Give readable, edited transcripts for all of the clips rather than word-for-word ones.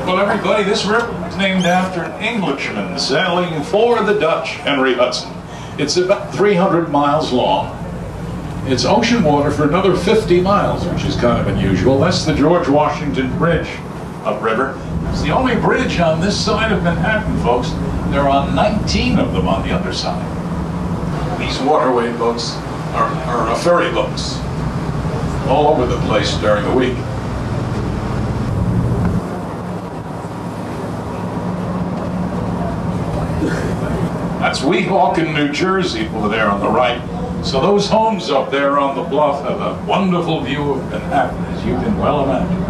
Well, everybody, this river was named after an Englishman sailing for the Dutch, Henry Hudson. It's about 300 miles long. It's ocean water for another 50 miles, which is kind of unusual. That's the George Washington Bridge upriver. It's the only bridge on this side of Manhattan, folks. There are 19 of them on the other side. These waterway boats are ferry boats all over the place during the week. That's Weehawken, New Jersey, over there on the right. So those homes up there on the bluff have a wonderful view of Manhattan, as you can well imagine.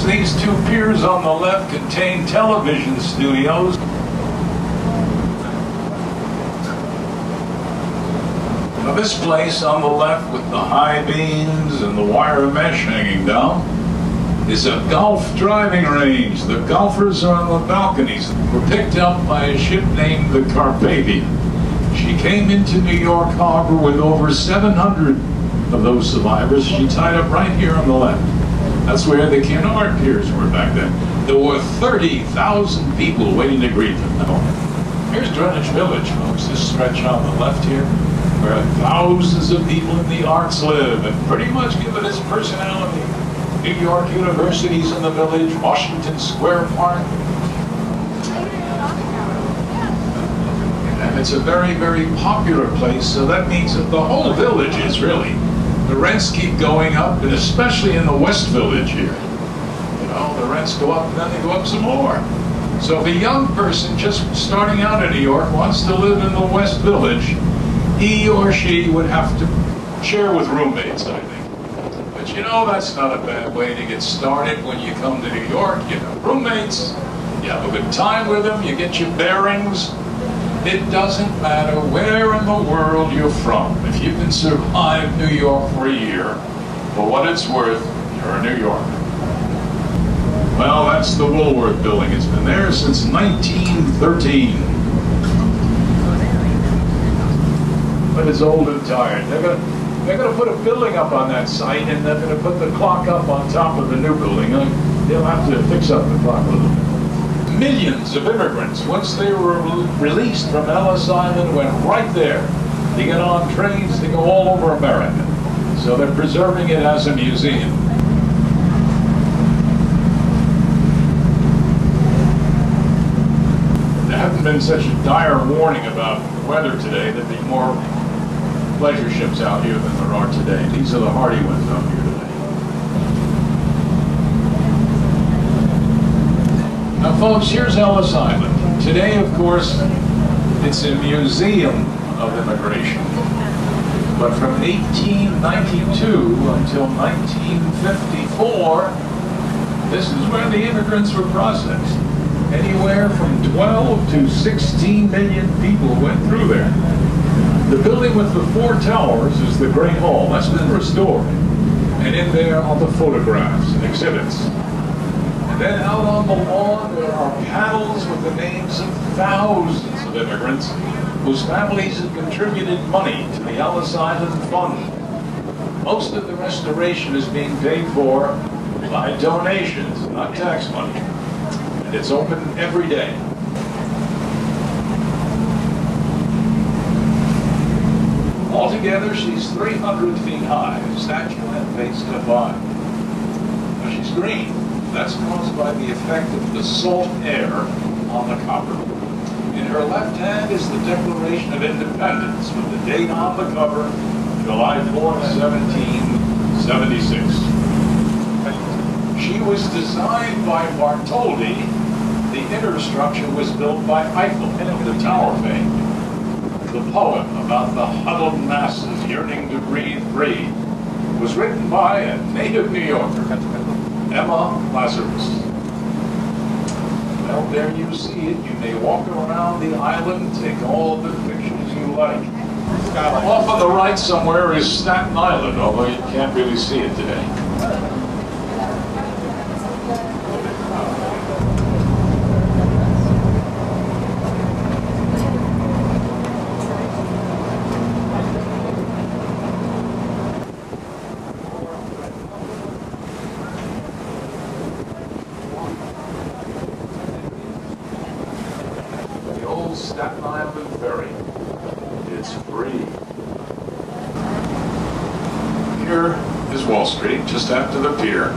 These two piers on the left contain television studios. Now this place on the left with the high beams and the wire mesh hanging down is a golf driving range. The golfers are on the balconies. Were picked up by a ship named the Carpathia. She came into New York Harbor with over 700 of those survivors. She tied up right here on the left. That's where the Cunard piers were back then. There were 30,000 people waiting to greet them. Here's Greenwich Village, folks. This stretch on the left here, where thousands of people in the arts live and pretty much give it its personality. New York University's in the village, Washington Square Park. And it's a very, very popular place, so that means that the whole village is really. The rents keep going up, and especially in the West Village here. You know, the rents go up and then they go up some more. So if a young person just starting out in New York wants to live in the West Village, he or she would have to share with roommates, I think. But you know, that's not a bad way to get started when you come to New York. You have roommates, you have a good time with them, you get your bearings. It doesn't matter where in the world you're from. If you can survive New York for a year, for what it's worth, you're a New Yorker. Well, that's the Woolworth Building. It's been there since 1913. But it's old and tired. They're gonna put a building up on that site, and they're gonna put the clock up on top of the new building. They'll have to fix up the clock a little bit. Millions of immigrants, once they were released from Ellis Island, went right there. They get on trains to go all over America. So they're preserving it as a museum. There hasn't been such a dire warning about weather today. There'd be more pleasure ships out here than there are today. These are the hardy ones out here today. Now folks, here's Ellis Island. Today, of course, it's a museum of immigration. But from 1892 until 1954, this is where the immigrants were processed. Anywhere from 12 to 16 million people went through there. The building with the 4 towers is the Great Hall. That's been restored. And in there are the photographs and exhibits. And then out on the lawn, there are panels with the names of thousands of immigrants whose families have contributed money to the Ellis Island Fund. Most of the restoration is being paid for by donations, not tax money. And it's open every day. Altogether, she's 300 feet high, a statue that faced divine. Now, she's green. That's caused by the effect of the salt air on the copper. In her left hand is the Declaration of Independence with the date on the cover, July 4th, 1776. She was designed by Bartholdi. The inner structure was built by Eiffel, the tower fame. The poem about the huddled masses yearning to breathe free was written by a native New Yorker, Emma Lazarus. Well, there you see it. You may walk around the island, take all the pictures you like. Off on the right somewhere is Staten Island, although you can't really see it today. Staten Island ferry. It's free. Here is Wall Street, just after the pier.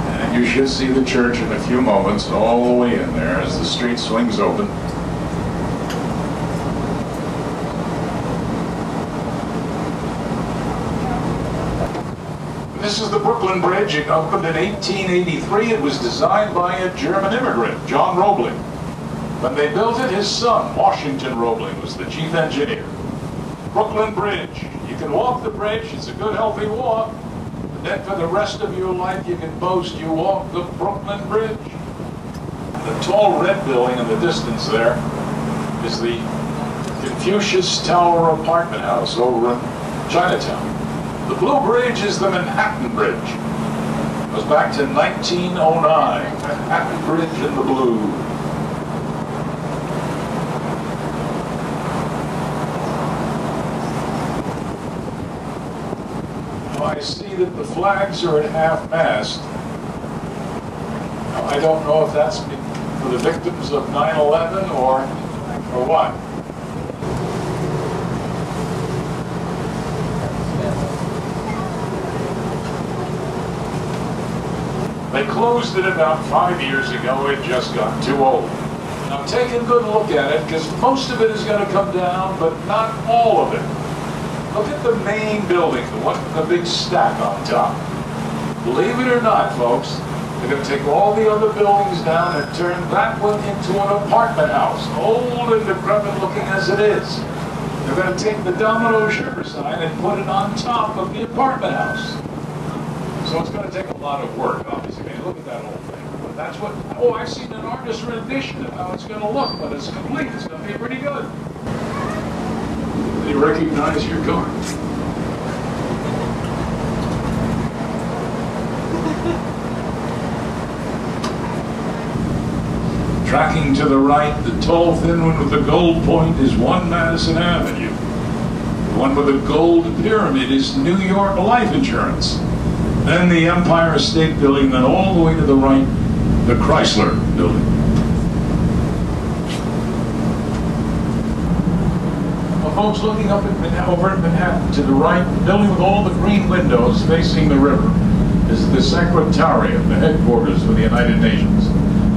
And you should see the church in a few moments, all the way in there as the street swings open. This is the Brooklyn Bridge. It opened in 1883. It was designed by a German immigrant, John Roebling. When they built it, his son, Washington Roebling, was the chief engineer. Brooklyn Bridge. You can walk the bridge. It's a good, healthy walk. And then for the rest of your life, you can boast you walked the Brooklyn Bridge. The tall red building in the distance there is the Confucius Tower apartment house over in Chinatown. The Blue Bridge is the Manhattan Bridge. It goes back to 1909. Manhattan Bridge in the blue. Now I see that the flags are at half-mast. Now I don't know if that's for the victims of 9/11 or what. They closed it about 5 years ago. It just got too old. Now take a good look at it, because most of it is going to come down, but not all of it. Look at the main building, the one with the big stack on top. Believe it or not, folks, they're going to take all the other buildings down and turn that one into an apartment house, old and decrepit looking as it is. They're going to take the Domino Sugar sign and put it on top of the apartment house. So it's going to take a lot of work, obviously. I mean, look at that whole thing. But that's what, oh, I've seen an artist's rendition of how it's going to look, but it's complete. It's going to be pretty good. They recognize your car. Tracking to the right, the tall, thin one with the gold point is 1 Madison Avenue. The one with the gold pyramid is New York Life Insurance. Then the Empire State Building, then all the way to the right, the Chrysler Building. Well, folks, looking up at over at Manhattan to the right, the building with all the green windows facing the river is the Secretariat, the headquarters for the United Nations.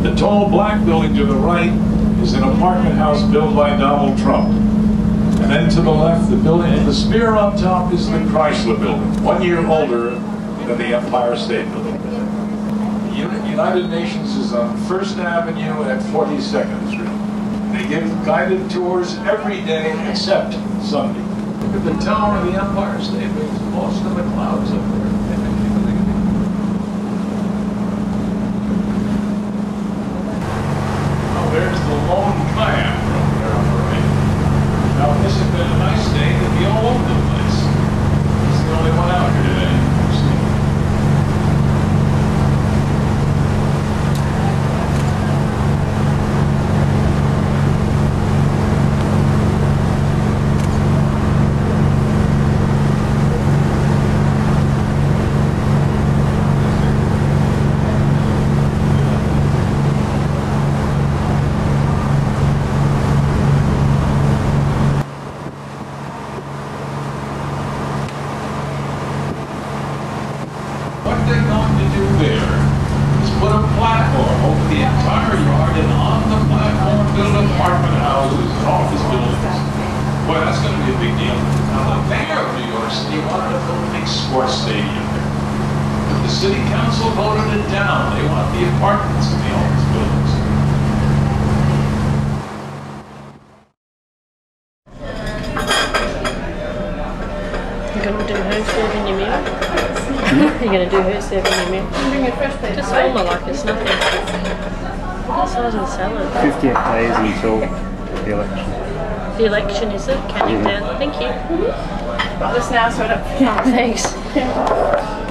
The tall black building to the right is an apartment house built by Donald Trump. And then to the left, the building, and the spear on top is the Chrysler Building, 1 year older than the Empire State Building. The United Nations is on 1st Avenue and 42nd Street. They give guided tours every day except Sunday. Look at the tower of the Empire State Building. It's lost in the clouds up there. Oh, there's the lone clam from there on the right. Now, if this had been a nice day, they'd be all over the place. It's the only one out here today. they're going to do there is put a platform over the entire yard, and on the platform build apartment houses and office buildings. Boy, that's going to be a big deal. Now, the mayor of New York City wanted to build a big sports stadium there. But the city council voted it down. They want the apartments and the office buildings. You're going to do her serving your meal? You're going to do her serving your meal? Just film her like it's nothing. What size of the salad? 58 days until the election. The election, is it? Counting down. Thank you. Got this now, so I don't. Thanks.